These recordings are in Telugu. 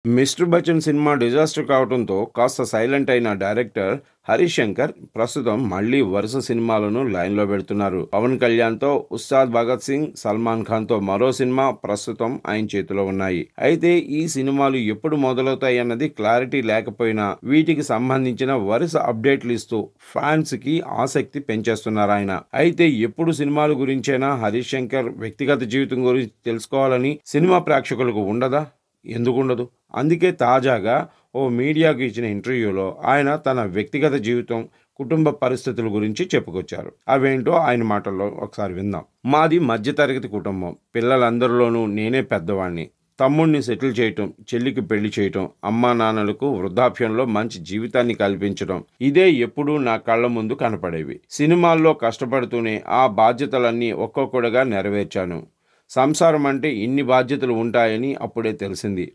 మిస్టర్ బచ్చన్ సినిమా డిజాస్టర్ కావడంతో కాస్త సైలెంట్ అయిన డైరెక్టర్ హరీష్ శంకర్ ప్రస్తుతం మళ్ళీ వరుస సినిమాలను లైన్లో పెడుతున్నారు. పవన్ కళ్యాణ్తో ఉస్తాద్ భగత్ సింగ్, సల్మాన్ ఖాన్తో మరో సినిమా ప్రస్తుతం ఆయన చేతిలో ఉన్నాయి. అయితే ఈ సినిమాలు ఎప్పుడు మొదలవుతాయి అన్నది క్లారిటీ లేకపోయినా వీటికి సంబంధించిన వరుస అప్డేట్లు ఇస్తూ ఫ్యాన్స్ కి ఆసక్తి పెంచేస్తున్నారు ఆయన. అయితే ఎప్పుడు సినిమాల గురించైనా హరీష్ శంకర్ వ్యక్తిగత జీవితం గురించి తెలుసుకోవాలని సినిమా ప్రేక్షకులకు ఉండదా? ఎందుకుండదు? అందుకే తాజాగా ఓ మీడియాకు ఇచ్చిన ఇంటర్వ్యూలో ఆయన తన వ్యక్తిగత జీవితం, కుటుంబ పరిస్థితుల గురించి చెప్పుకొచ్చారు. అవేంటో ఆయన మాటల్లో ఒకసారి విందాం. మాది మధ్యతరగతి కుటుంబం. పిల్లలందరిలోనూ నేనే పెద్దవాణ్ణి. తమ్ముడిని సెటిల్ చేయటం, చెల్లికి పెళ్లి చేయటం, అమ్మా నాన్నలకు వృద్ధాప్యంలో మంచి జీవితాన్ని కల్పించడం, ఇదే ఎప్పుడూ నా కళ్ళ ముందు కనపడేవి. సినిమాల్లో కష్టపడుతూనే ఆ బాధ్యతలన్నీ ఒక్కొక్కడుగా నెరవేర్చాను. సంసారం అంటే ఇన్ని బాధ్యతలు ఉంటాయని అప్పుడే తెలిసింది.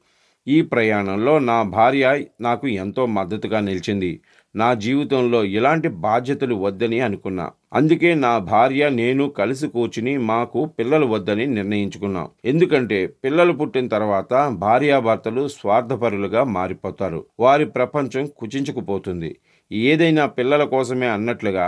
ఈ ప్రయాణంలో నా భార్య నాకు ఎంతో మద్దతుగా నిలిచింది. నా జీవితంలో ఇలాంటి బాధ్యతలు వద్దని అనుకున్నా. అందుకే నా భార్య నేను కలిసి కూర్చుని మాకు పిల్లలు వద్దని నిర్ణయించుకున్నాం. ఎందుకంటే పిల్లలు పుట్టిన తర్వాత భార్యాభర్తలు స్వార్థపరులుగా మారిపోతారు. వారి ప్రపంచం కుచించుకుపోతుంది. ఏదైనా పిల్లల కోసమే అన్నట్లుగా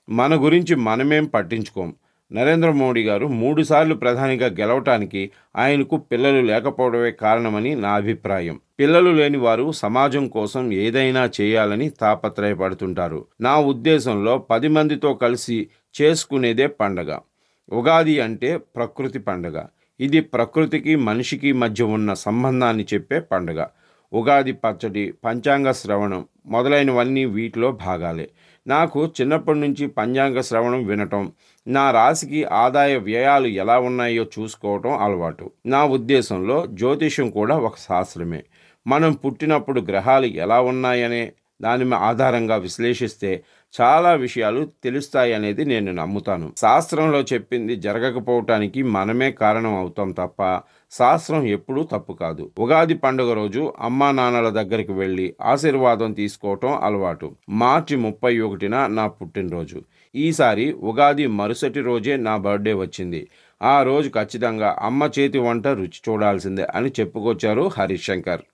మన గురించి మనమేం పట్టించుకోం. నరేంద్ర మోడీ గారు 3 సార్లు ప్రధానిగా గెలవటానికి ఆయనకు పిల్లలు లేకపోవడమే కారణమని నా అభిప్రాయం. పిల్లలు లేని వారు సమాజం కోసం ఏదైనా చేయాలని తాపత్రయపడుతుంటారు. నా ఉద్దేశంలో 10 మందితో కలిసి చేసుకునేదే పండగ. ఉగాది అంటే ప్రకృతి పండగ. ఇది ప్రకృతికి మనిషికి మధ్య ఉన్న సంబంధాన్ని చెప్పే పండగ. ఉగాది పచ్చడి, పంచాంగ శ్రవణం మొదలైనవన్నీ వీటిలో భాగాలే. నాకు చిన్నప్పటి నుంచి పంచాంగ శ్రవణం వినటం, నా రాశికి ఆదాయ వ్యయాలు ఎలా ఉన్నాయో చూసుకోవటం అలవాటు. నా ఉద్దేశంలో జ్యోతిష్యం కూడా ఒక శాస్త్రమే. మనం పుట్టినప్పుడు గ్రహాలు ఎలా ఉన్నాయనే దాని ఆధారంగా విశ్లేషిస్తే చాలా విషయాలు తెలుస్తాయనేది నేను నమ్ముతాను. శాస్త్రంలో చెప్పింది జరగకపోవటానికి మనమే కారణం అవుతాం తప్ప శాస్త్రం ఎప్పుడూ తప్పు కాదు. ఉగాది పండుగ రోజు అమ్మా నాన్నల దగ్గరికి వెళ్ళి ఆశీర్వాదం తీసుకోవటం అలవాటు. మార్చి 31న నా పుట్టినరోజు. ఈసారి ఉగాది మరుసటి రోజే నా బర్త్డే వచ్చింది. ఆ రోజు ఖచ్చితంగా అమ్మ చేతి వంట రుచి చూడాల్సిందే అని చెప్పుకొచ్చారు హరీష్ శంకర్.